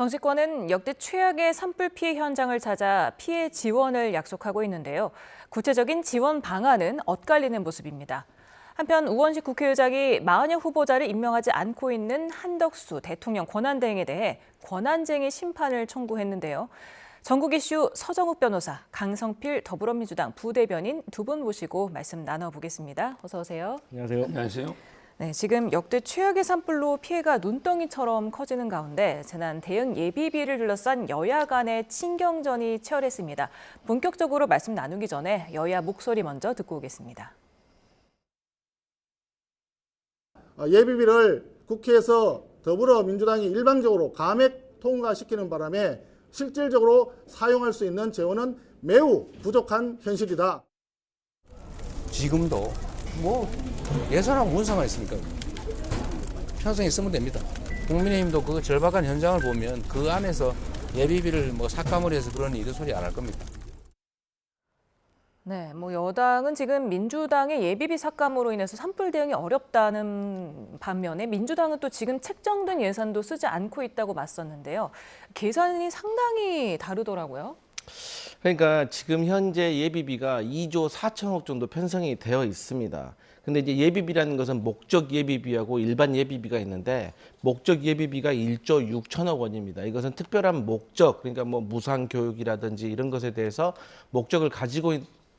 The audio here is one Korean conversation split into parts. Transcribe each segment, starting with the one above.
정치권은 역대 최악의 산불 피해 현장을 찾아 피해 지원을 약속하고 있는데요. 구체적인 지원 방안은 엇갈리는 모습입니다. 한편 우원식 국회의장이 마흔여 후보자를 임명하지 않고 있는 한덕수 대통령 권한대행에 대해 권한쟁의 심판을 청구했는데요. 전국 이슈 서정욱 변호사, 강성필 더불어민주당 부대변인 두 분 모시고 말씀 나눠보겠습니다. 어서 오세요. 안녕하세요. 안녕하세요. 네, 지금 역대 최악의 산불로 피해가 눈덩이처럼 커지는 가운데 재난 대응 예비비를 둘러싼 여야 간의 친경전이 치열했습니다. 본격적으로 말씀 나누기 전에 여야 목소리 먼저 듣고 오겠습니다. 예비비를 국회에서 더불어민주당이 일방적으로 감액 통과시키는 바람에 실질적으로 사용할 수 있는 재원은 매우 부족한 현실이다. 지금도 예산하고 무슨 상관이 있습니까? 편성이 쓰면 됩니다. 국민의힘도 그 절박한 현장을 보면 그 안에서 예비비를 삭감을 해서 그런 이런 소리 안 할 겁니다. 네, 여당은 지금 민주당의 예비비 삭감으로 인해서 산불 대응이 어렵다는 반면에 민주당은 또 지금 책정된 예산도 쓰지 않고 있다고 맞섰는데요. 계산이 상당히 다르더라고요. 그러니까 지금 현재 예비비가 2조 4천억 정도 편성이 되어 있습니다. 근데 이제 예비비라는 것은 목적 예비비하고 일반 예비비가 있는데 목적 예비비가 1조 6천억 원입니다. 이것은 특별한 목적, 그러니까 무상 교육이라든지 이런 것에 대해서 목적을 가지고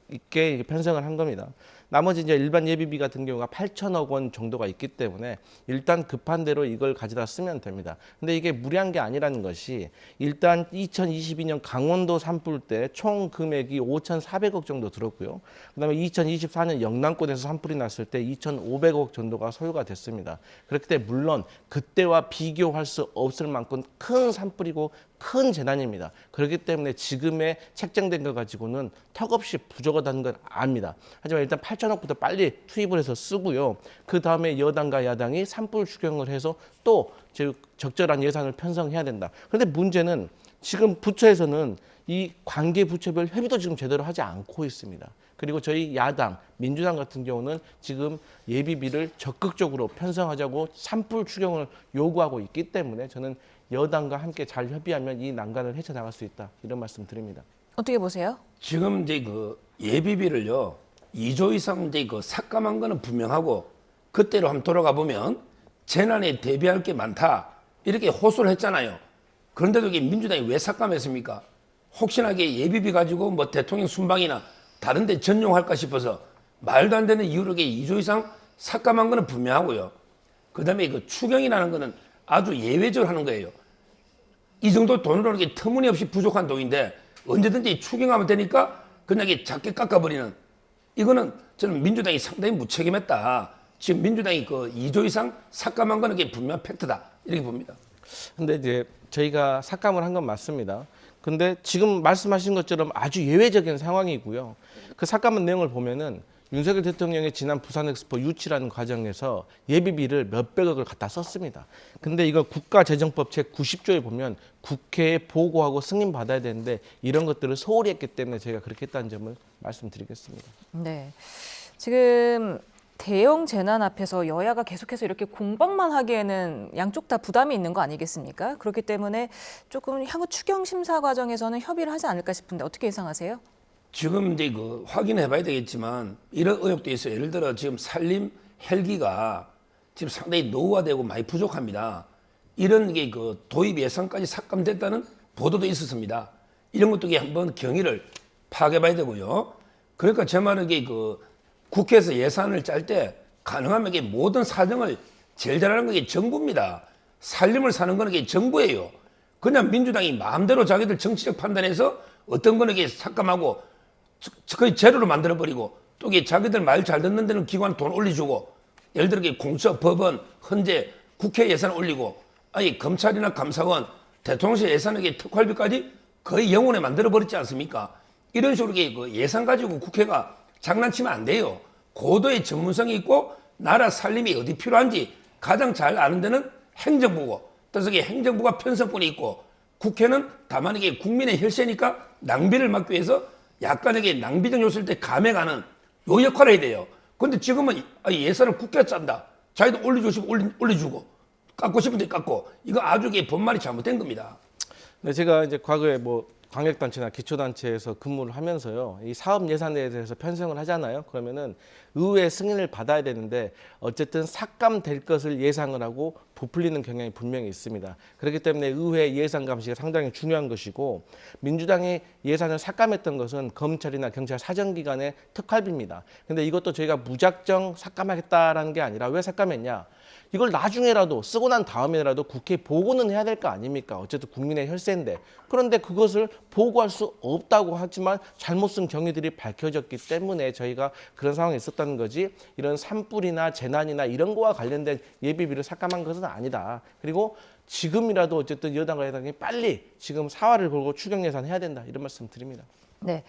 있게 편성을 한 겁니다. 나머지 이제 일반 예비비 같은 경우가 8천억 원 정도가 있기 때문에 일단 급한 대로 이걸 가져다 쓰면 됩니다. 근데 이게 무리한 게 아니라는 것이 일단 2022년 강원도 산불 때 총 금액이 5,400억 정도 들었고요. 그다음에 2024년 영남권에서 산불이 났을 때 2,500억 정도가 소요가 됐습니다. 그렇기 때문에 물론 그때와 비교할 수 없을 만큼 큰 산불이고 큰 재난입니다. 그렇기 때문에 지금의 책정된 것 가지고는 턱없이 부족하다는 걸 압니다. 하지만 일단 8천억부터 빨리 투입을 해서 쓰고요. 그 다음에 여당과 야당이 산불 추경을 해서 또 적절한 예산을 편성해야 된다. 그런데 문제는 지금 부처에서는 이 관계 부처별 협의도 지금 제대로 하지 않고 있습니다. 그리고 저희 야당, 민주당 같은 경우는 지금 예비비를 적극적으로 편성하자고 산불 추경을 요구하고 있기 때문에 저는 여당과 함께 잘 협의하면 이 난관을 헤쳐나갈 수 있다. 이런 말씀 드립니다. 어떻게 보세요? 지금 이제 그 예비비를요, 2조 이상 이제 그 삭감한 거는 분명하고 그때로 한번 돌아가 보면 재난에 대비할 게 많다. 이렇게 호소를 했잖아요. 그런데도 이게 민주당이 왜 삭감했습니까? 혹시나 이게 예비비 가지고 대통령 순방이나 다른 데 전용할까 싶어서 말도 안 되는 이유로 2조 이상 삭감한 거는 분명하고요. 그 다음에 그 추경이라는 거는 아주 예외적으로 하는 거예요. 이 정도 돈으로 이렇게 터무니없이 부족한 돈인데 언제든지 추경하면 되니까 그냥 작게 깎아버리는, 이거는 저는 민주당이 상당히 무책임했다. 지금 민주당이 그 2조 이상 삭감한 거는 분명한 팩트다. 이렇게 봅니다. 근데 이제 저희가 삭감을 한 건 맞습니다. 근데 지금 말씀하신 것처럼 아주 예외적인 상황이고요. 그 삭감한 내용을 보면은 윤석열 대통령의 지난 부산엑스포 유치라는 과정에서 예비비를 몇백억을 갖다 썼습니다. 근데 이거 국가재정법 제90조에 보면 국회에 보고하고 승인받아야 되는데 이런 것들을 소홀히 했기 때문에 저희가 그렇게 했다는 점을 말씀드리겠습니다. 네, 지금 대형 재난 앞에서 여야가 계속해서 이렇게 공방만 하기에는 양쪽 다 부담이 있는 거 아니겠습니까? 그렇기 때문에 조금 향후 추경 심사 과정에서는 협의를 하지 않을까 싶은데 어떻게 예상하세요? 지금 이제 확인해 봐야 되겠지만 이런 의혹도 있어요. 예를 들어 지금 산림 헬기가 지금 상당히 노후화되고 많이 부족합니다. 이런 게 도입 예산까지 삭감됐다는 보도도 있었습니다. 이런 것도 한번 경위를 파악해 봐야 되고요. 그러니까 제 말은 국회에서 예산을 짤 때 가능하면 모든 사정을 제일 잘하는 게 정부입니다. 산림을 사는 거는 정부예요. 그냥 민주당이 마음대로 자기들 정치적 판단해서 어떤 거는 삭감하고 거의 제로로 만들어버리고 또 자기들 말 잘 듣는 데는 기관 돈 올려주고, 예를 들어 공처, 법원, 헌재, 국회 예산 올리고, 아니 검찰이나 감사원, 대통령실 예산에게 특활비까지 거의 영원에 만들어버렸지 않습니까? 이런 식으로 예산 가지고 국회가 장난치면 안 돼요. 고도의 전문성이 있고 나라 살림이 어디 필요한지 가장 잘 아는 데는 행정부고, 그래서 행정부가 편성권이 있고 국회는 다만 국민의 혈세니까 낭비를 막기 위해서 약간의 낭비적 요소일 때 감액하는 요 역할을 해야 돼요. 그런데 지금은 예산을 국회가 짠다. 자기도 올려주고 깎고 싶은데 깎고, 이거 아주 본말이 잘못된 겁니다. 네, 제가 이제 과거에 뭐 광역단체나 기초단체에서 근무를 하면서요, 이 사업 예산에 대해서 편성을 하잖아요. 그러면은 의회 승인을 받아야 되는데 어쨌든 삭감될 것을 예상을 하고 부풀리는 경향이 분명히 있습니다. 그렇기 때문에 의회 예산 감시가 상당히 중요한 것이고, 민주당이 예산을 삭감했던 것은 검찰이나 경찰 사정기관의 특활비입니다. 근데 이것도 저희가 무작정 삭감하겠다라는 게 아니라, 왜 삭감했냐? 이걸 나중에라도 쓰고 난 다음에라도 국회에 보고는 해야 될 거 아닙니까? 어쨌든 국민의 혈세인데. 그런데 그것을 보고할 수 없다고 하지만 잘못 쓴 경위들이 밝혀졌기 때문에 저희가 그런 상황이 있었다는 거지, 이런 산불이나 재난이나 이런 거와 관련된 예비비를 삭감한 것은 아니다. 그리고 지금이라도 어쨌든 여당과 야당이 빨리 지금 사활을 걸고 추경 예산 해야 된다, 이런 말씀 드립니다. 네.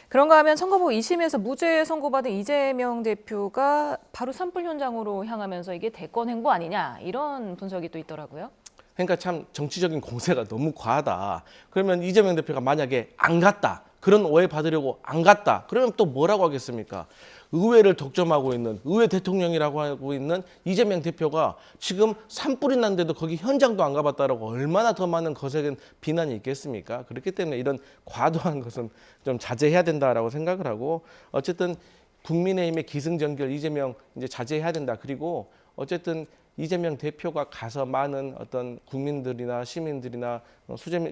그런가 하면 선거법 2심에서 무죄 선고받은 이재명 대표가 바로 산불 현장으로 향하면서 이게 대권 행보 아니냐, 이런 분석이 또 있더라고요. 그러니까 참 정치적인 공세가 너무 과하다. 그러면 이재명 대표가 만약에 안 갔다, 그런 오해 받으려고 안 갔다, 그러면 또 뭐라고 하겠습니까? 의회를 독점하고 있는, 의회 대통령이라고 하고 있는 이재명 대표가 지금 산불이 났는데도 거기 현장도 안 가봤다라고 얼마나 더 많은 거센 비난이 있겠습니까? 그렇기 때문에 이런 과도한 것은 좀 자제해야 된다라고 생각을 하고, 어쨌든 국민의힘의 기승전결 이재명 이제 자제해야 된다. 그리고 어쨌든 이재명 대표가 가서 많은 어떤 국민들이나 시민들이나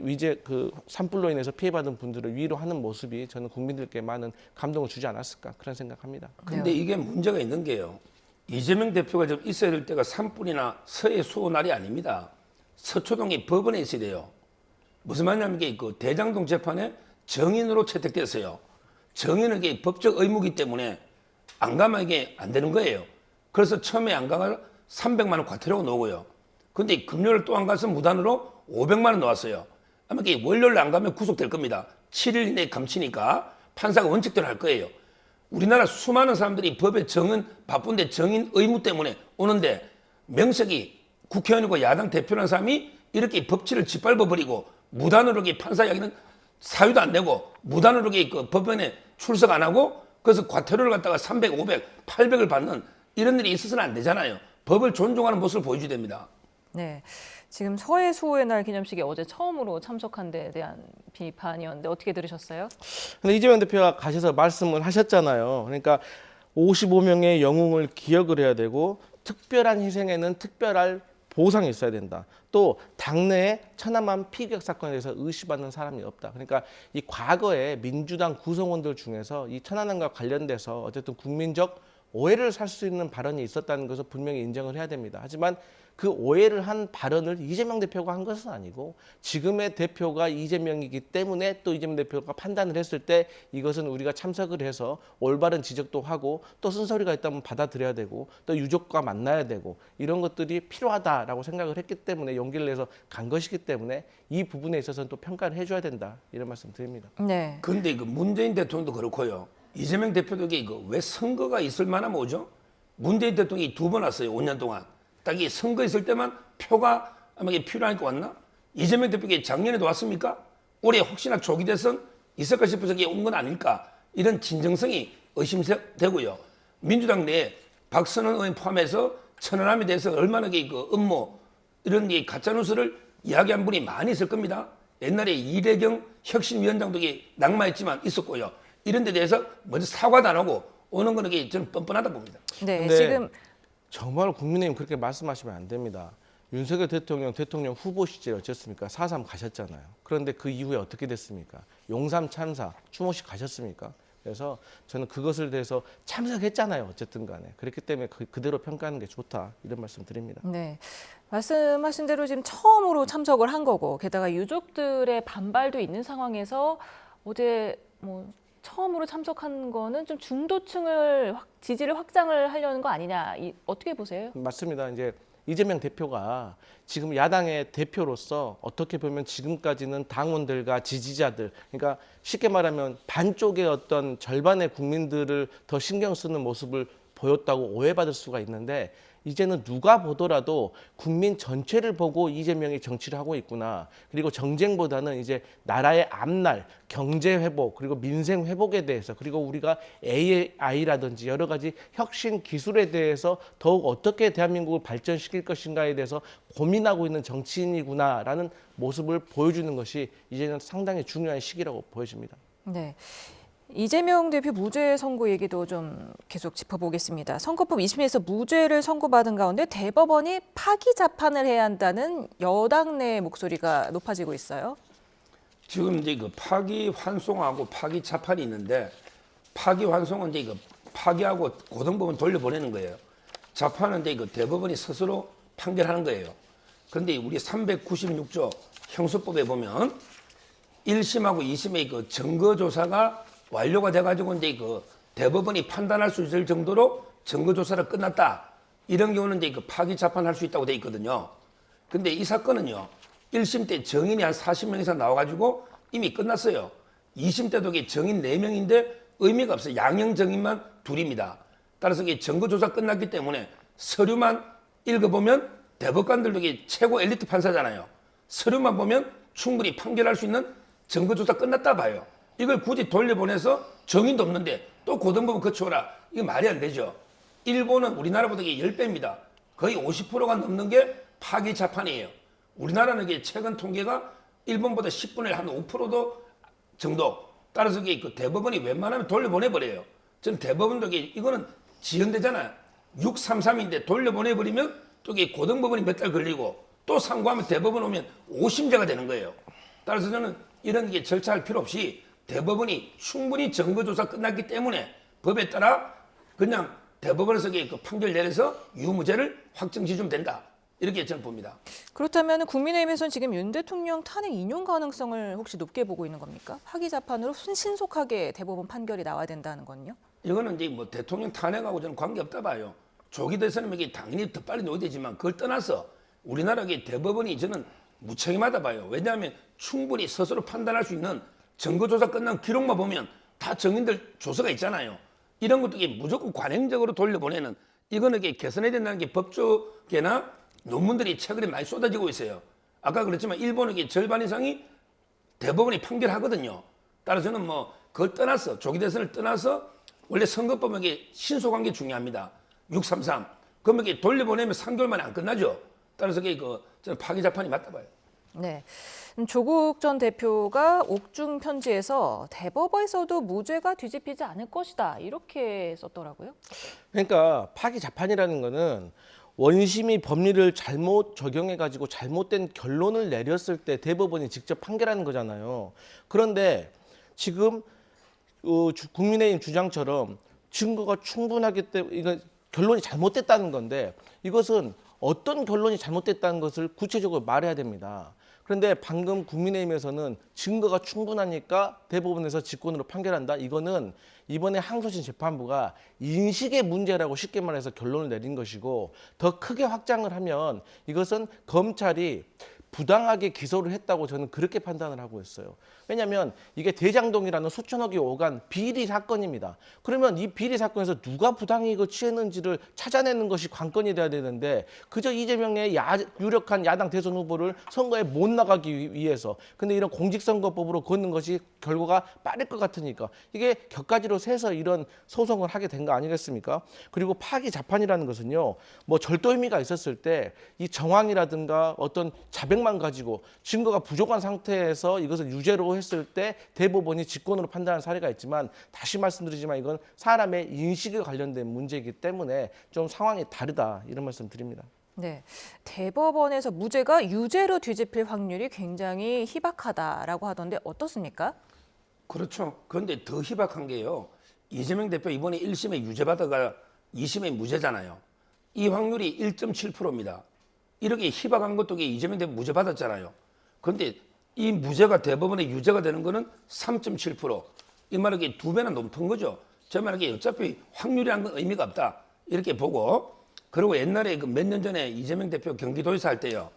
위제 그 산불로 인해서 피해받은 분들을 위로하는 모습이 저는 국민들께 많은 감동을 주지 않았을까, 그런 생각합니다. 근데 이게 문제가 있는 게요. 이재명 대표가 좀 있어야 될 때가 산불이나 서해 수호 날이 아닙니다. 서초동이 법원에 있어야 돼요. 무슨 말이냐면 이게 그 대장동 재판에 정인으로 채택됐어요. 정인은 이게 법적 의무이기 때문에 안 가면 이게 안 되는 거예요. 그래서 처음에 안 가면 300만 원 과태료가 나오고요. 근데 금요일 또 안 가서 무단으로 500만 원 나왔어요. 아마 이게 월요일 안 가면 구속될 겁니다. 7일 이내에 감치니까 판사가 원칙대로 할 거예요. 우리나라 수많은 사람들이 법의 정은 바쁜데 정인 의무 때문에 오는데, 명색이 국회의원이고 야당 대표라는 사람이 이렇게 법치를 짓밟아버리고 무단으로 판사 이야기는 사유도 안 내고 무단으로 그 법원에 출석 안 하고, 그래서 과태료를 갖다가 300, 500, 800을 받는 이런 일이 있어서는 안 되잖아요. 법을 존중하는 모습을 보여줘야 됩니다. 네. 지금 서해 수호의 날 기념식에 어제 처음으로 참석한 데에 대한 비판이었는데 어떻게 들으셨어요? 근데 이재명 대표가 가셔서 말씀을 하셨잖아요. 그러니까 55명의 영웅을 기억을 해야 되고, 특별한 희생에는 특별할 보상이 있어야 된다. 또 당내에 천안함 피격 사건에 대해서 의심받는 사람이 없다. 그러니까 이 과거에 민주당 구성원들 중에서 이 천안함과 관련돼서 어쨌든 국민적 오해를 살 수 있는 발언이 있었다는 것을 분명히 인정을 해야 됩니다. 하지만 그 오해를 한 발언을 이재명 대표가 한 것은 아니고, 지금의 대표가 이재명이기 때문에 또 이재명 대표가 판단을 했을 때 이것은 우리가 참석을 해서 올바른 지적도 하고, 또 쓴소리가 있다면 받아들여야 되고, 또 유족과 만나야 되고, 이런 것들이 필요하다라고 생각을 했기 때문에 용기를 내서 간 것이기 때문에 이 부분에 있어서는 또 평가를 해줘야 된다, 이런 말씀 드립니다. 네. 그런데 그 문재인 대통령도 그렇고요. 이재명 대표도 이게 왜 선거가 있을 만하면 오죠? 문재인 대통령이 2번 왔어요. 5년 동안. 딱 이 선거 있을 때만 표가 아마 이게 필요하니까 왔나? 이재명 대표가 작년에도 왔습니까? 올해 혹시나 조기 대선 있을까 싶어서 온 건 아닐까? 이런 진정성이 의심되고요. 민주당 내에 박선원 의원 포함해서 천안함에 대해서 얼마나 그 음모, 이런 가짜뉴스를 이야기한 분이 많이 있을 겁니다. 옛날에 이대경 혁신위원장도 낙마했지만 있었고요. 이런 데 대해서 먼저 사과도 안 하고 오는 거는 저는 뻔뻔하다 봅니다. 네, 지금 정말 국민의힘 그렇게 말씀하시면 안 됩니다. 윤석열 대통령 후보 시절에 어쨌습니까? 4.3 가셨잖아요. 그런데 그 이후에 어떻게 됐습니까? 용산 참사, 추모식 가셨습니까? 그래서 저는 그것을 대해서 참석했잖아요. 어쨌든 간에. 그렇기 때문에 그대로 평가하는 게 좋다, 이런 말씀 드립니다. 네. 말씀하신 대로 지금 처음으로 참석을 한 거고, 게다가 유족들의 반발도 있는 상황에서 어제 처음으로 참석한 거는 좀 중도층을 지지를 확장을 하려는 거 아니냐, 어떻게 보세요? 맞습니다. 이제 이재명 대표가 지금 야당의 대표로서 어떻게 보면 지금까지는 당원들과 지지자들, 그러니까 쉽게 말하면 반쪽의 어떤 절반의 국민들을 더 신경 쓰는 모습을 보였다고 오해받을 수가 있는데, 이제는 누가 보더라도 국민 전체를 보고 이재명이 정치를 하고 있구나. 그리고 정쟁보다는 이제 나라의 앞날, 경제 회복, 그리고 민생 회복에 대해서, 그리고 우리가 AI라든지 여러 가지 혁신 기술에 대해서 더욱 어떻게 대한민국을 발전시킬 것인가에 대해서 고민하고 있는 정치인이구나라는 모습을 보여주는 것이 이제는 상당히 중요한 시기라고 보여집니다. 네. 이재명 대표 무죄 선고 얘기도 좀 계속 짚어보겠습니다. 선거법 2심에서 무죄를 선고받은 가운데 대법원이 파기 재판을 해야 한다는 여당 내 목소리가 높아지고 있어요. 지금 이제 그 파기 환송하고 파기 재판이 있는데 파기 환송은 이제 그 파기하고 고등법원 돌려보내는 거예요. 재판은 이제 그 대법원이 스스로 판결하는 거예요. 그런데 우리 396조 형수법에 보면 1심하고 2심의 그 증거 조사가 완료가 돼가지고 이제 그 대법원이 판단할 수 있을 정도로 증거 조사가 끝났다. 이런 경우는 이제 그 파기 재판할 수 있다고 돼 있거든요. 근데 이 사건은요, 1심 때 증인이 한 40명 이상 나와가지고 이미 끝났어요. 2심 때도 이게 증인 4명인데 의미가 없어요. 양형 증인만 둘입니다. 따라서 이게 증거 조사 끝났기 때문에 서류만 읽어보면 대법관들도 이게 최고 엘리트 판사잖아요. 서류만 보면 충분히 판결할 수 있는 증거 조사 끝났다 봐요. 이걸 굳이 돌려보내서 정인도 없는데 또 고등법원 거쳐오라. 이거 말이 안 되죠. 일본은 우리나라보다 이게 10배입니다. 거의 50%가 넘는 게 파기 재판이에요. 우리나라는 이게 최근 통계가 일본보다 10분의 한 5%도 정도. 따라서 이게 그 대법원이 웬만하면 돌려보내버려요. 저는 대법원도 이거는 지연되잖아요. 633인데 돌려보내버리면 또 이게 고등법원이 몇 달 걸리고 또 상고하면 대법원 오면 5심제가 되는 거예요. 따라서 저는 이런 게 절차할 필요 없이 대법원이 충분히 증거조사 끝났기 때문에 법에 따라 그냥 대법원에서 그 판결 내려서 유무죄를 확정지주면 된다. 이렇게 저는 봅니다. 그렇다면 국민의힘에서는 지금 윤 대통령 탄핵 인용 가능성을 혹시 높게 보고 있는 겁니까? 파기 재판으로 신속하게 대법원 판결이 나와야 된다는 건요? 이거는 이제 뭐 대통령 탄핵하고 저는 관계없다 봐요. 조기 대선은 이게 당연히 더 빨리 놓아야 되지만 그걸 떠나서 우리나라의 대법원이 저는 무책임하다 봐요. 왜냐하면 충분히 스스로 판단할 수 있는 증거조사 끝난 기록만 보면 다 증인들 조서가 있잖아요. 이런 것도 이게 무조건 관행적으로 돌려보내는 이거는 이게 개선해야 된다는 게 법조계나 논문들이 최근에 많이 쏟아지고 있어요. 아까 그랬지만 일본은 이게 절반 이상이 대법원이 판결하거든요. 따라서 저는 뭐 그걸 떠나서 조기 대선을 떠나서 원래 선거법은 이게 신속한 게 중요합니다. 633. 그러면 이게 돌려보내면 3개월 만에 안 끝나죠. 따라서 이게 저는 파기 재판이 맞다 봐요. 네. 조국 전 대표가 옥중 편지에서 대법원에서도 무죄가 뒤집히지 않을 것이다. 이렇게 썼더라고요. 그러니까 파기 재판이라는 거는 원심이 법리를 잘못 적용해가지고 잘못된 결론을 내렸을 때 대법원이 직접 판결하는 거잖아요. 그런데 지금 국민의힘 주장처럼 증거가 충분하기 때문에 이건 결론이 잘못됐다는 건데 이것은 어떤 결론이 잘못됐다는 것을 구체적으로 말해야 됩니다. 그런데 방금 국민의힘에서는 증거가 충분하니까 대법원에서 직권으로 판결한다. 이거는 이번에 항소심 재판부가 인식의 문제라고 쉽게 말해서 결론을 내린 것이고 더 크게 확장을 하면 이것은 검찰이 부당하게 기소를 했다고 저는 그렇게 판단을 하고 있어요. 왜냐하면 이게 대장동이라는 수천억이 오간 비리 사건입니다. 그러면 이 비리 사건에서 누가 부당이익을 취했는지를 찾아내는 것이 관건이 돼야 되는데 그저 이재명의 유력한 야당 대선 후보를 선거에 못 나가기 위해서 근데 이런 공직선거법으로 걷는 것이 결과가 빠를 것 같으니까 이게 격가지로 세서 이런 소송을 하게 된 거 아니겠습니까? 그리고 파기 재판이라는 것은요. 뭐 절도 혐의가 있었을 때 이 정황이라든가 어떤 자백만 가지고 증거가 부족한 상태에서 이것을 유죄로 했을 때 대법원이 직권으로 판단하는 사례가 있지만 다시 말씀드리지만 이건 사람의 인식에 관련된 문제이기 때문에 좀 상황이 다르다 이런 말씀 드립니다. 네, 대법원에서 무죄가 유죄로 뒤집힐 확률이 굉장히 희박하다라고 하던데 어떻습니까? 그렇죠. 그런데 더 희박한 게요. 이재명 대표 이번에 1심에 유죄 받아가 2심에 무죄잖아요. 이 확률이 1.7%입니다. 이렇게 희박한 것도 이재명 대표 무죄 받았잖아요. 그런데 이 무죄가 대법원에 유죄가 되는 거는 3.7%. 이 말은 이게 2배나 높은 거죠. 저 말은 이게 어차피 확률이란 건 의미가 없다. 이렇게 보고 그리고 옛날에 그 몇 년 전에 이재명 대표 경기도에서 할 때요.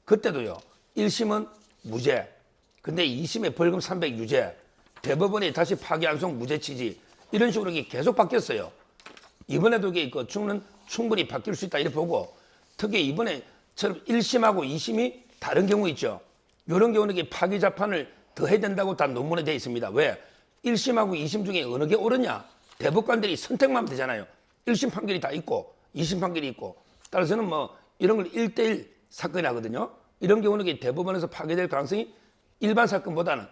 그때도요. 1심은 무죄. 근데 2심에 벌금 300 유죄. 대법원이 다시 파기환송 무죄 취지. 이런 식으로 이게 계속 바뀌었어요. 이번에도 이게 그 충분히 바뀔 수 있다 이렇게 보고 특히 이번에처럼 1심하고 2심이 다른 경우 있죠. 이런 경우는 이게 파기 재판을 더 해야 된다고 다 논문에 되어 있습니다. 왜? 1심하고 2심 중에 어느 게 옳으냐? 대법관들이 선택만 하면 되잖아요. 1심 판결이 다 있고 2심 판결이 있고 따라서는 뭐 이런 걸 1대1 사건이 하거든요. 이런 경우는 이게 대법원에서 파기될 가능성이 일반 사건보다는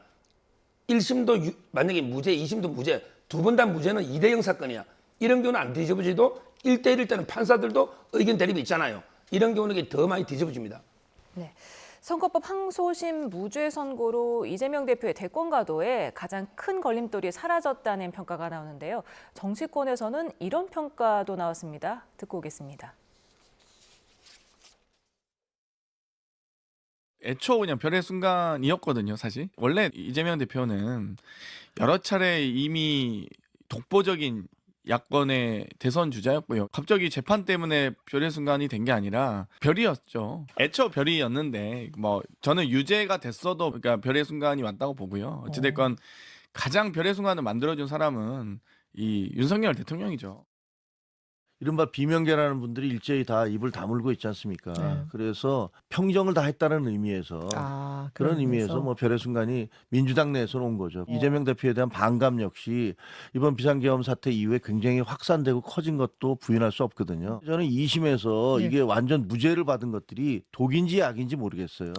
1심도 만약에 무죄, 2심도 무죄, 두 번 다 무죄는 2대0 사건이야. 이런 경우는 안 뒤집어지도 1대1일 때는 판사들도 의견 대립이 있잖아요. 이런 경우는 이게 더 많이 뒤집어집니다. 네. 선거법 항소심 무죄 선고로 이재명 대표의 대권 가도에 가장 큰 걸림돌이 사라졌다는 평가가 나오는데요. 정치권에서는 이런 평가도 나왔습니다. 듣고 오겠습니다. 애초 그냥 별의 순간이었거든요, 사실. 원래 이재명 대표는 여러 차례 이미 독보적인 야권의 대선 주자였고요. 갑자기 재판 때문에 별의 순간이 된 게 아니라 별이었죠. 애초 별이었는데 뭐 저는 유죄가 됐어도 그러니까 별의 순간이 왔다고 보고요. 어찌됐건 가장 별의 순간을 만들어준 사람은 이 윤석열 대통령이죠. 이른바 비명계라는 분들이 일제히 다 입을 다물고 있지 않습니까? 그래서 평정을 다 했다는 의미에서 그런 의미에서 뭐 별의 순간이 민주당 내에서 온 거죠. 이재명 대표에 대한 반감 역시 이번 비상계엄 사태 이후에 굉장히 확산되고 커진 것도 부인할 수 없거든요. 저는 2심에서 이게 완전 무죄를 받은 것들이 독인지 약인지 모르겠어요.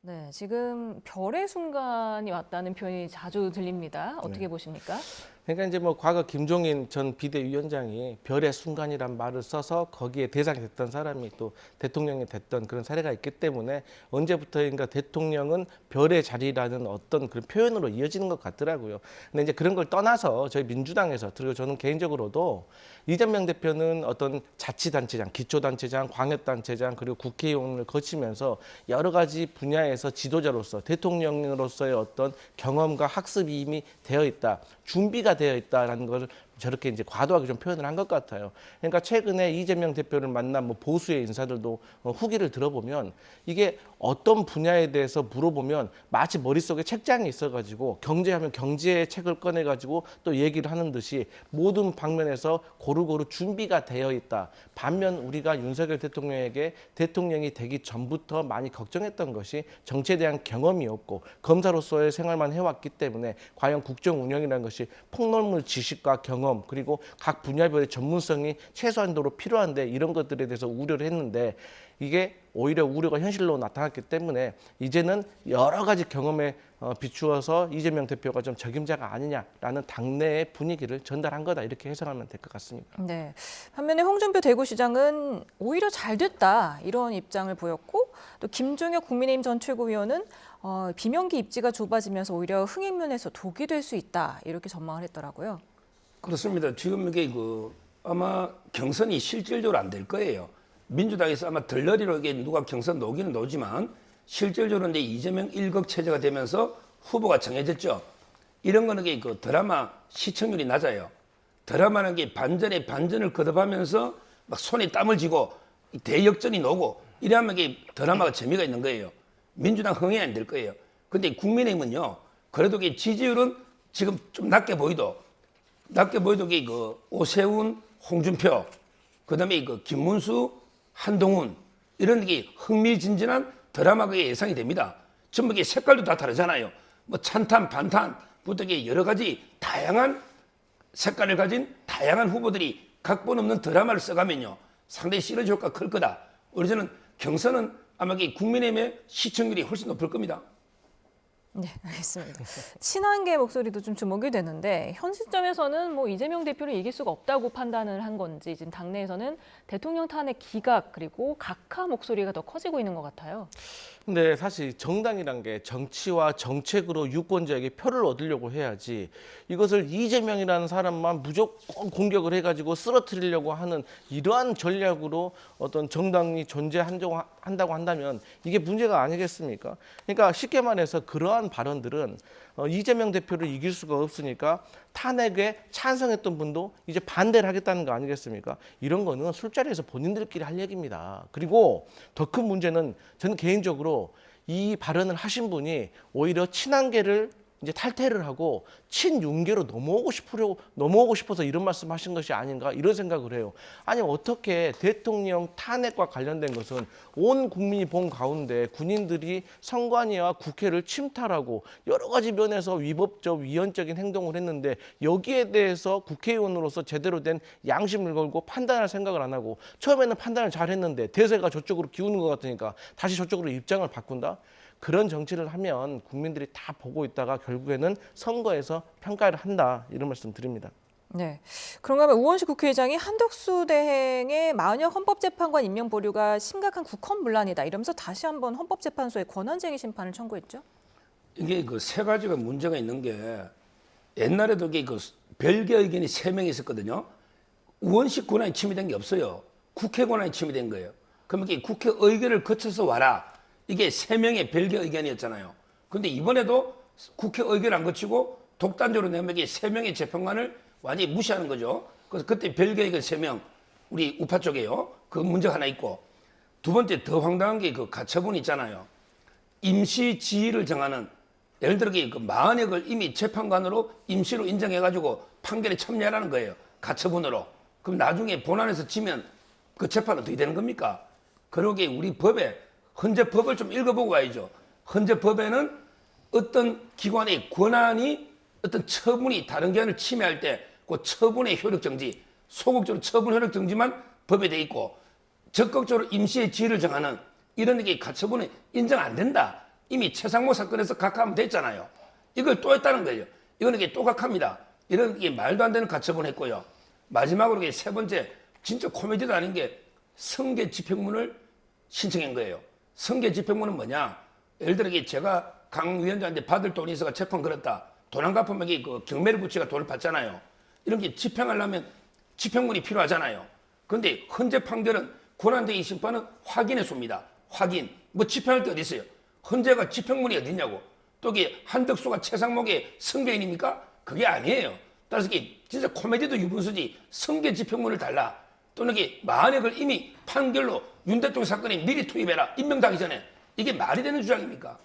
네, 지금 별의 순간이 왔다는 표현이 자주 들립니다. 어떻게 보십니까? 그러니까 이제 뭐 과거 김종인 전 비대위원장이 별의 순간이란 말을 써서 거기에 대상이 됐던 사람이 또 대통령이 됐던 그런 사례가 있기 때문에 언제부터인가 대통령은 별의 자리라는 어떤 그런 표현으로 이어지는 것 같더라고요. 근데 이제 그런 걸 떠나서 저희 민주당에서 그리고 저는 개인적으로도 이재명 대표는 어떤 자치단체장, 기초단체장, 광역단체장 그리고 국회의원을 거치면서 여러 가지 분야에서 지도자로서 대통령으로서의 어떤 경험과 학습이 이미 되어 있다. 준비가 되어 있다라는 걸 저렇게 이제 과도하게 좀 표현을 한 것 같아요. 그러니까 최근에 이재명 대표를 만난 뭐 보수의 인사들도 후기를 들어보면 이게 어떤 분야에 대해서 물어보면 마치 머릿속에 책장이 있어가지고 경제하면 경제의 책을 꺼내가지고 또 얘기를 하는 듯이 모든 방면에서 고루고루 준비가 되어 있다. 반면 우리가 윤석열 대통령에게 대통령이 되기 전부터 많이 걱정했던 것이 정치에 대한 경험이 없고 검사로서의 생활만 해왔기 때문에 과연 국정 운영이라는 것이 폭넓은 지식과 경험 그리고 각 분야별의 전문성이 최소한도로 필요한데 이런 것들에 대해서 우려를 했는데 이게 오히려 우려가 현실로 나타났기 때문에 이제는 여러 가지 경험에 비추어서 이재명 대표가 좀 적임자가 아니냐라는 당내의 분위기를 전달한 거다 이렇게 해석하면 될 것 같습니다. 네. 반면에 홍준표 대구시장은 오히려 잘 됐다 이런 입장을 보였고 또 김종혁 국민의힘 전 최고위원은 비명계 입지가 좁아지면서 오히려 흥행면에서 독이 될 수 있다 이렇게 전망을 했더라고요. 그렇습니다. 지금 이게 아마 경선이 실질적으로 안 될 거예요. 민주당에서 아마 덜러리로 이게 누가 경선 놓기는 놓지만 실질적으로 이제 이재명 1극 체제가 되면서 후보가 정해졌죠. 이런 거는 그 드라마 시청률이 낮아요. 드라마는 게 반전에 반전을 거듭하면서 막 손에 땀을 쥐고 대역전이 나오고 이러면 이게 드라마가 재미가 있는 거예요. 민주당 흥행이 안 될 거예요. 근데 국민의힘은요. 그래도 이 지지율은 지금 좀 낮게 보여도 이게 오세훈, 홍준표, 그다음에 김문수, 한동훈 이런 게 흥미진진한 드라마가 예상이 됩니다. 전부 이게 색깔도 다 다르잖아요. 뭐 찬탄, 반탄부터 여러 가지 다양한 색깔을 가진 다양한 후보들이 각본 없는 드라마를 써가면요 상당히 시너지 효과가 클 거다. 우리 저는 경선은 아마 국민의힘의 시청률이 훨씬 높을 겁니다. 네, 알겠습니다. 친한계 목소리도 좀 주목이 되는데 현 시점에서는 뭐 이재명 대표를 이길 수가 없다고 판단을 한 건지 지금 당내에서는 대통령 탄핵 기각 그리고 각하 목소리가 더 커지고 있는 것 같아요. 근데 사실 정당이란 게 정치와 정책으로 유권자에게 표를 얻으려고 해야지 이것을 이재명이라는 사람만 무조건 공격을 해가지고 쓰러뜨리려고 하는 이러한 전략으로 어떤 정당이 존재한다고 한다면 이게 문제가 아니겠습니까? 그러니까 쉽게 말해서 그러한 발언들은 이재명 대표를 이길 수가 없으니까 탄핵에 찬성했던 분도 이제 반대를 하겠다는 거 아니겠습니까? 이런 거는 술자리에서 본인들끼리 할 얘기입니다. 그리고 더 큰 문제는 저는 개인적으로 이 발언을 하신 분이 오히려 친한계를 이제 탈퇴를 하고 친윤계로 넘어오고 싶어서 이런 말씀하신 것이 아닌가 이런 생각을 해요. 아니 어떻게 대통령 탄핵과 관련된 것은 온 국민이 본 가운데 군인들이 선관위와 국회를 침탈하고 여러 가지 면에서 위법적 위헌적인 행동을 했는데 여기에 대해서 국회의원으로서 제대로 된 양심을 걸고 판단할 생각을 안 하고 처음에는 판단을 잘 했는데 대세가 저쪽으로 기우는 것 같으니까 다시 저쪽으로 입장을 바꾼다? 그런 정치를 하면 국민들이 다 보고 있다가 결국에는 선거에서 평가를 한다 이런 말씀 드립니다. 네. 그런가 하면 우원식 국회의장이 한덕수 대행의 마녀 헌법재판관 임명 보류가 심각한 국헌문란이다 이러면서 다시 한번 헌법재판소에 권한쟁의 심판을 청구했죠. 이게 그 세 가지가 문제가 있는 게 옛날에도 이게 그 별개 의견이 3명이 있었거든요. 우원식 권한이 침해된 게 없어요. 국회 권한이 침해된 거예요. 그러면 이게 국회 의결을 거쳐서 와라. 이게 3명의 별개 의견이었잖아요. 그런데 이번에도 국회 의결 안 거치고 독단적으로 내면 이게 3명의 재판관을 완전히 무시하는 거죠. 그래서 그때 별개 의견 3명, 우리 우파 쪽에요. 그 문제가 하나 있고. 두 번째 더 황당한 게 그 가처분 있잖아요. 임시 지위를 정하는, 예를 들어 그 마흔역을 이미 재판관으로 임시로 인정해가지고 판결에 참여하라는 거예요. 가처분으로. 그럼 나중에 본안에서 지면 그 재판 어떻게 되는 겁니까? 그러게 우리 법에 헌재 법을 좀 읽어보고 가야죠. 헌재 법에는 어떤 기관의 권한이 어떤 처분이 다른 기관을 침해할 때 그 처분의 효력 정지, 소극적으로 처분 효력 정지만 법에 돼 있고 적극적으로 임시의 지위를 정하는 이런 게 가처분은 인정 안 된다. 이미 최상목 사건에서 각하하면 됐잖아요. 이걸 또 했다는 거예요. 이거는 이게 또 각합니다. 이런 게 말도 안 되는 가처분 했고요. 마지막으로 세 번째 진짜 코미디도 아닌 게 성계 집행문을 신청한 거예요. 성계 집행문은 뭐냐? 예를 들어 제가 강 위원장한테 받을 돈이 있어가 재판 걸었다. 돈 안 갚으면 그 경매를 붙이가 돈을 받잖아요. 이런 게 집행하려면 집행문이 필요하잖아요. 그런데 헌재 판결은 권한대행 심판은 확인해 줍니다. 확인. 뭐 집행할 때 어디 있어요? 헌재가 집행문이 어디 있냐고. 또 이게 한덕수가 최상목의 성계인입니까? 그게 아니에요. 따라서 이게 진짜 코미디도 유분수지 성계 집행문을 달라. 또는 이게 마흔역을 이미 판결로 윤 대통령 사건에 미리 투입해라. 임명하기 전에. 이게 말이 되는 주장입니까?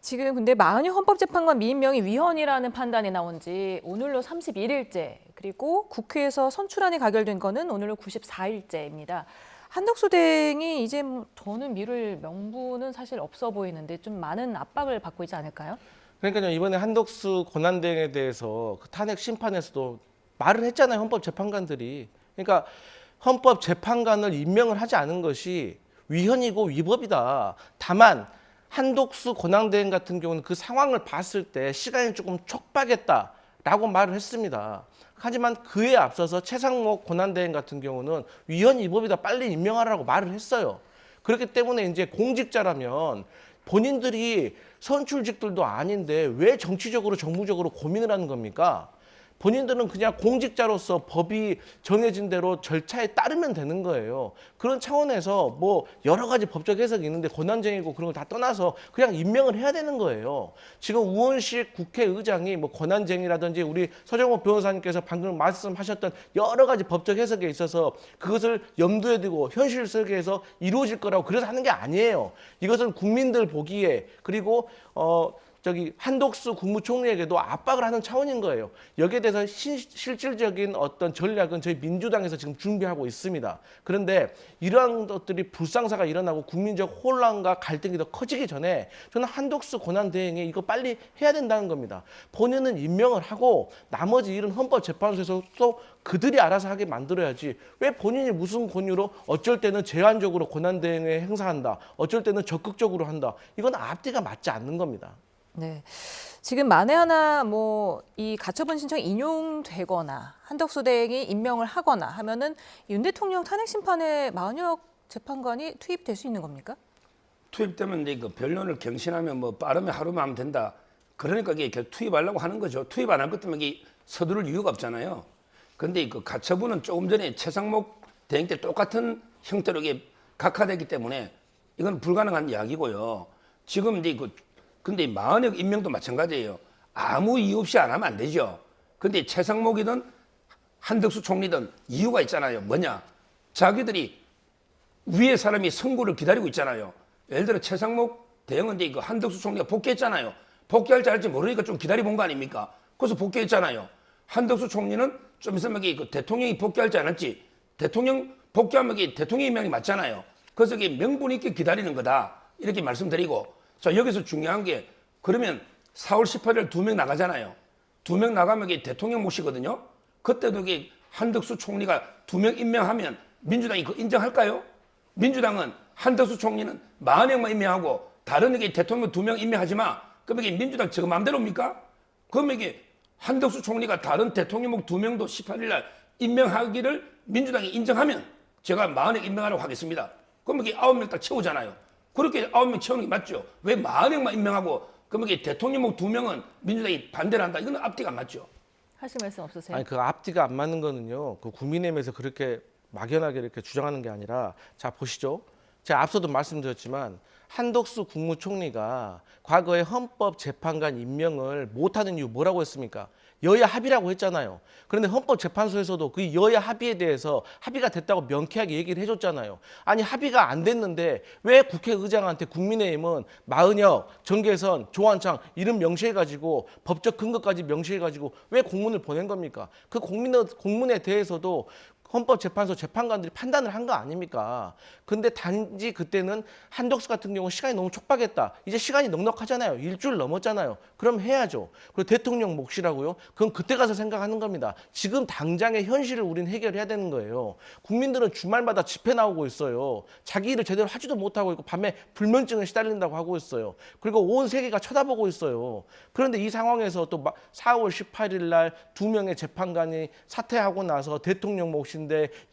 지금 근데 마흔역 헌법재판관 미임명이 위헌이라는 판단이 나온 지 오늘로 31일째, 그리고 국회에서 선출안이 가결된 거는 오늘로 94일째입니다. 한덕수 대행이 이제 더는 미룰 명분은 사실 없어 보이는데 좀 많은 압박을 받고 있지 않을까요? 그러니까요, 이번에 한덕수 권한대행에 대해서 그 탄핵 심판에서도 말을 했잖아요, 헌법재판관들이. 그러니까 헌법재판관을 임명을 하지 않은 것이 위헌이고 위법이다. 다만 한덕수 권한대행 같은 경우는 그 상황을 봤을 때 시간이 조금 촉박했다라고 말을 했습니다. 하지만 그에 앞서서 최상목 권한대행 같은 경우는 위헌 위법이다, 빨리 임명하라고 말을 했어요. 그렇기 때문에 이제 공직자라면 본인들이 선출직들도 아닌데 왜 정치적으로 정무적으로 고민을 하는 겁니까? 본인들은 그냥 공직자로서 법이 정해진 대로 절차에 따르면 되는 거예요. 그런 차원에서 뭐 여러 가지 법적 해석이 있는데 권한쟁이고 그런 걸 다 떠나서 그냥 임명을 해야 되는 거예요. 지금 우원식 국회의장이 뭐 권한쟁이라든지 우리 서정호 변호사님께서 방금 말씀하셨던 여러 가지 법적 해석에 있어서 그것을 염두에 두고 현실 세계에서 이루어질 거라고 그래서 하는 게 아니에요. 이것은 국민들 보기에 그리고 한덕수 국무총리에게도 압박을 하는 차원인 거예요. 여기에 대해서 실질적인 어떤 전략은 저희 민주당에서 지금 준비하고 있습니다. 그런데 이러한 것들이 불상사가 일어나고 국민적 혼란과 갈등이 더 커지기 전에 저는 한덕수 권한대행이 이거 빨리 해야 된다는 겁니다. 본인은 임명을 하고 나머지 일은 헌법재판소에서 또 그들이 알아서 하게 만들어야지 왜 본인이 무슨 권유로 어쩔 때는 제한적으로 권한대행에 행사한다. 어쩔 때는 적극적으로 한다. 이건 앞뒤가 맞지 않는 겁니다. 네, 지금 만에 하나 이 가처분 신청이 인용되거나 한덕수 대행이 임명을 하거나 하면은 윤 대통령 탄핵 심판에 마흔역 재판관이 투입될 수 있는 겁니까? 투입되면 이제 그 변론을 경신하면 뭐 빠르면 하루만 하면 된다. 그러니까 이게 투입하려고 하는 거죠. 투입 안 할 것 때문에 이게 서두를 이유가 없잖아요. 그런데 그 가처분은 조금 전에 최상목 대행 때 똑같은 형태로 이게 각하됐기 때문에 이건 불가능한 이야기고요. 지금 이제 근데 마흔역 임명도 마찬가지예요. 아무 이유 없이 안 하면 안 되죠. 근데 최상목이든 한덕수 총리든 이유가 있잖아요. 뭐냐? 자기들이 위에 사람이 선고를 기다리고 있잖아요. 예를 들어 최상목 대행은 이제 한덕수 총리가 복귀했잖아요. 복귀할지 안 할지 모르니까 좀 기다려본 거 아닙니까? 그래서 복귀했잖아요. 한덕수 총리는 좀 있으면 그 대통령이 복귀할지 안 할지 대통령 복귀하면 이게 대통령 임명이 맞잖아요. 그래서 이게 명분 있게 기다리는 거다. 이렇게 말씀드리고 자 여기서 중요한 게 그러면 4월 18일 2명 나가잖아요. 2명 나가면 이게 대통령 모시거든요. 그때도 이게 한덕수 총리가 2명 임명하면 민주당이 그거 인정할까요? 민주당은 한덕수 총리는 40명만 임명하고 다른 이게 대통령 2명 임명하지 마. 그럼 이게 민주당 저거 마음대로입니까? 그러면 이게 한덕수 총리가 다른 대통령 2명도 18일 날 임명하기를 민주당이 인정하면 제가 40명 임명하라고 하겠습니다. 그럼 이게 9명 딱 채우잖아요. 그렇게 9명 채우는 게 맞죠. 왜 40명만 임명하고 그러면 이게 대통령 2명은 민주당이 반대를 한다. 이건 앞뒤가 안 맞죠. 하실 말씀 없으세요? 아니 그 앞뒤가 안 맞는 거는요. 그 국민의힘에서 그렇게 막연하게 이렇게 주장하는 게 아니라 자 보시죠. 제가 앞서도 말씀드렸지만 한덕수 국무총리가 과거에 헌법재판관 임명을 못하는 이유 뭐라고 했습니까? 여야 합의라고 했잖아요. 그런데 헌법재판소에서도 그 여야 합의에 대해서 합의가 됐다고 명쾌하게 얘기를 해줬잖아요. 아니 합의가 안 됐는데 왜 국회의장한테 국민의힘은 마은혁, 정계선, 조한창 이름 명시해가지고 법적 근거까지 명시해가지고 왜 공문을 보낸 겁니까? 그 공문에 대해서도 헌법재판소 재판관들이 판단을 한 거 아닙니까? 근데 단지 그때는 한덕수 같은 경우 시간이 너무 촉박했다. 이제 시간이 넉넉하잖아요. 일주일 넘었잖아요. 그럼 해야죠. 그리고 대통령 몫이라고요? 그건 그때 가서 생각하는 겁니다. 지금 당장의 현실을 우리는 해결해야 되는 거예요. 국민들은 주말마다 집회 나오고 있어요. 자기 일을 제대로 하지도 못하고 있고 밤에 불면증에 시달린다고 하고 있어요. 그리고 온 세계가 쳐다보고 있어요. 그런데 이 상황에서 또 4월 18일 날 2명의 재판관이 사퇴하고 나서 대통령 몫인데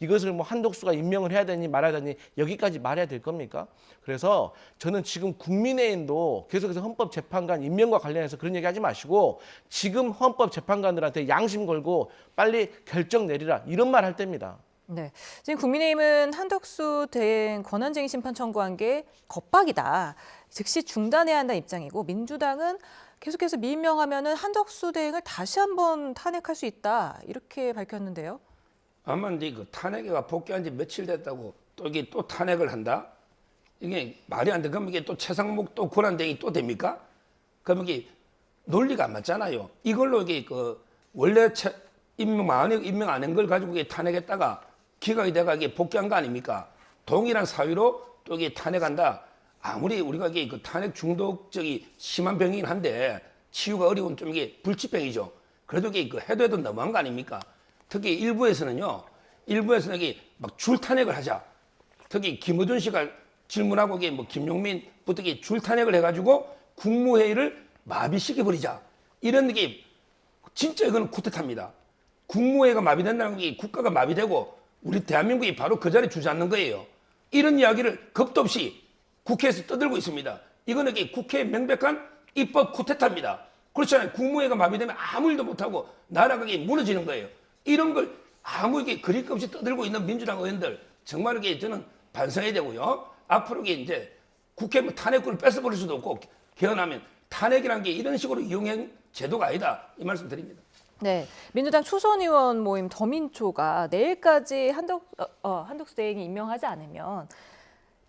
이것을 뭐 한덕수가 임명을 해야 되니 말아야 되니 여기까지 말해야 될 겁니까? 그래서 저는 지금 국민의힘도 계속해서 헌법재판관 임명과 관련해서 그런 얘기 하지 마시고 지금 헌법재판관들한테 양심 걸고 빨리 결정 내리라 이런 말 할 때입니다. 네, 지금 국민의힘은 한덕수 대행 권한쟁의 심판 청구한 게 겁박이다. 즉시 중단해야 한다는 입장이고 민주당은 계속해서 미임명하면은 한덕수 대행을 다시 한번 탄핵할 수 있다. 이렇게 밝혔는데요. 아마 이제 그 탄핵가 복귀한 지 며칠 됐다고 또 이게 또 탄핵을 한다? 이게 말이 안 돼. 그럼 이게 또 최상목 또 권한대행이 또 됩니까? 그럼 이게 논리가 안 맞잖아요. 이걸로 이게 그 원래 임명 안 한 걸 가지고 이게 탄핵했다가 기각이 돼가 이게 복귀한 거 아닙니까? 동일한 사유로 또 이게 탄핵한다. 아무리 우리가 이게 그 탄핵 중독적이 심한 병이긴 한데 치유가 어려운 좀 이게 불치병이죠. 그래도 이게 그 해도 너무한 거 아닙니까? 특히 일부에서는 이게 막 줄탄핵을 하자. 특히 김어준 씨가 질문하고 이게 뭐 김용민부터 이게 줄탄핵을 해가지고 국무회의를 마비시켜버리자. 이런 게 진짜 이거는 쿠데타입니다. 국무회의가 마비된다는 게 국가가 마비되고 우리 대한민국이 바로 그 자리에 주저앉는 거예요. 이런 이야기를 겁도 없이 국회에서 떠들고 있습니다. 이거는 이게 국회의 명백한 입법 쿠데타입니다. 그렇잖아요. 국무회의가 마비되면 아무 일도 못하고 나라가 이게 무너지는 거예요. 이런 걸 아무 이게 그릴 것 없이 떠들고 있는 민주당 의원들 정말 이게 저는 반성해야 되고요. 앞으로 이제 국회 뭐 탄핵권을 뺏어버릴 수도 없고 개헌하면 탄핵이라는 게 이런 식으로 이용한 제도가 아니다. 이 말씀 드립니다. 네, 민주당 초선 의원 모임 더민초가 내일까지 한덕수 대행이 임명하지 않으면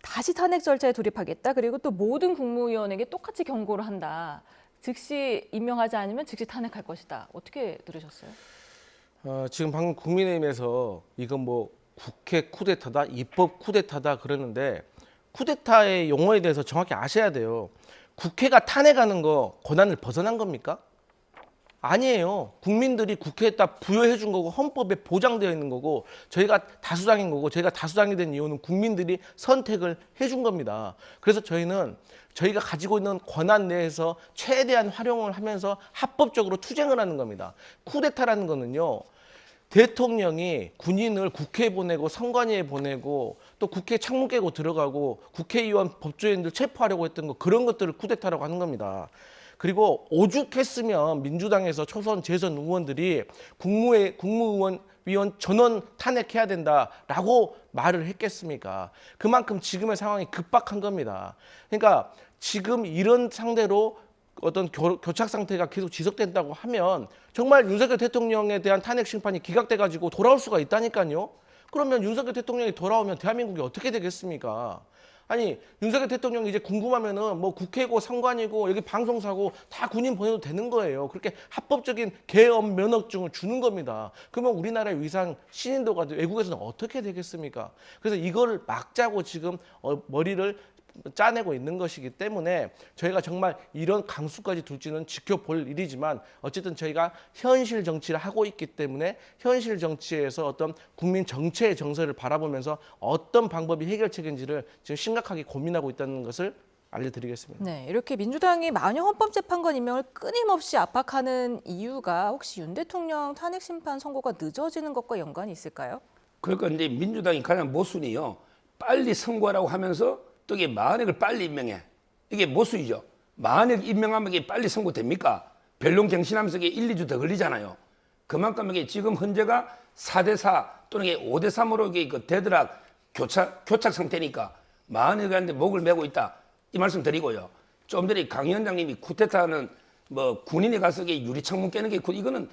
다시 탄핵 절차에 돌입하겠다. 그리고 또 모든 국무위원에게 똑같이 경고를 한다. 즉시 임명하지 않으면 즉시 탄핵할 것이다. 어떻게 들으셨어요? 지금 방금 국민의힘에서 이건 뭐 국회 쿠데타다, 입법 쿠데타다 그러는데 쿠데타의 용어에 대해서 정확히 아셔야 돼요. 국회가 탄핵하는 거 권한을 벗어난 겁니까? 아니에요. 국민들이 국회에다 부여해 준 거고 헌법에 보장되어 있는 거고 저희가 다수당인 거고 저희가 다수당이 된 이유는 국민들이 선택을 해준 겁니다. 그래서 저희는 저희가 가지고 있는 권한 내에서 최대한 활용을 하면서 합법적으로 투쟁을 하는 겁니다. 쿠데타라는 거는요. 대통령이 군인을 국회에 보내고 선관위에 보내고 또 국회 창문 깨고 들어가고 국회의원 법조인들 체포하려고 했던 거 그런 것들을 쿠데타라고 하는 겁니다. 그리고 오죽했으면 민주당에서 초선 재선 의원들이 국무위원 전원 탄핵해야 된다라고 말을 했겠습니까? 그만큼 지금의 상황이 급박한 겁니다. 그러니까 지금 이런 상대로 어떤 교착 상태가 계속 지속된다고 하면 정말 윤석열 대통령에 대한 탄핵 심판이 기각돼가지고 돌아올 수가 있다니까요. 그러면 윤석열 대통령이 돌아오면 대한민국이 어떻게 되겠습니까? 아니 윤석열 대통령이 이제 궁금하면은 뭐 국회고 선관이고 여기 방송사고 다 군인 보내도 되는 거예요. 그렇게 합법적인 계엄 면허증을 주는 겁니다. 그러면 우리나라의 위상 신인도가 외국에서는 어떻게 되겠습니까? 그래서 이걸 막자고 지금 머리를 짜내고 있는 것이기 때문에 저희가 정말 이런 강수까지 둘지는 지켜볼 일이지만 어쨌든 저희가 현실 정치를 하고 있기 때문에 현실 정치에서 어떤 국민 정체의 정서를 바라보면서 어떤 방법이 해결책인지를 지금 심각하게 고민하고 있다는 것을 알려드리겠습니다. 네, 이렇게 민주당이 마녀 헌법재판관 임명을 끊임없이 압박하는 이유가 혹시 윤 대통령 탄핵 심판 선고가 늦어지는 것과 연관이 있을까요? 그러니까 이제 민주당이 가장 모순이요. 빨리 선고하라고 하면서 또 이게 마흔액을 빨리 임명해. 이게 모순이죠. 마흔액 임명하면 이게 빨리 선고됩니까? 변론갱신하면서 이게 1, 2주 더 걸리잖아요. 그만큼 이게 지금 현재가 4대4 또는 이게 5대3으로 이게 그 대드락 교착 상태니까 마흔액한테 목을 메고 있다. 이 말씀 드리고요. 좀 전에 강 위원장님이 쿠데타는 뭐 군인이 가서 이게 유리창문 깨는 게 이거는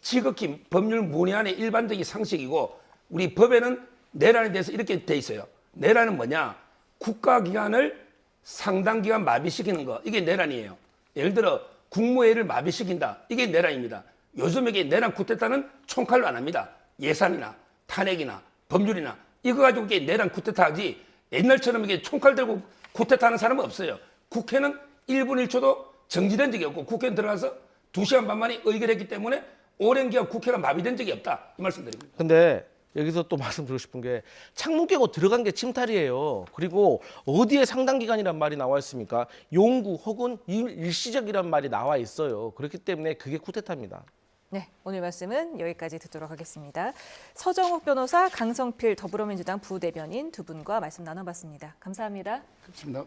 지극히 법률 문외한의 일반적인 상식이고 우리 법에는 내란에 대해서 이렇게 돼 있어요. 내란은 뭐냐? 국가기관을 상당 기간 마비시키는 거. 이게 내란이에요. 예를 들어 국무회의를 마비시킨다. 이게 내란입니다. 요즘 이게 내란 쿠데타는 총칼로 안 합니다. 예산이나 탄핵이나 법률이나 이거 가지고 이게 내란 쿠데타 하지 옛날처럼 이게 총칼 들고 쿠데타 하는 사람은 없어요. 국회는 1분 1초도 정지된 적이 없고 국회에 들어가서 2시간 반 만에 의결했기 때문에 오랜 기간 국회가 마비된 적이 없다. 이 말씀드립니다. 근데 여기서 또 말씀드리고 싶은 게 창문 깨고 들어간 게 침탈이에요. 그리고 어디에 상당 기간이란 말이 나와 있습니까? 용구 혹은 일시적이란 말이 나와 있어요. 그렇기 때문에 그게 쿠데타입니다. 네, 오늘 말씀은 여기까지 듣도록 하겠습니다. 서정욱 변호사, 강성필 더불어민주당 부대변인 두 분과 말씀 나눠봤습니다. 감사합니다. 그렇습니다.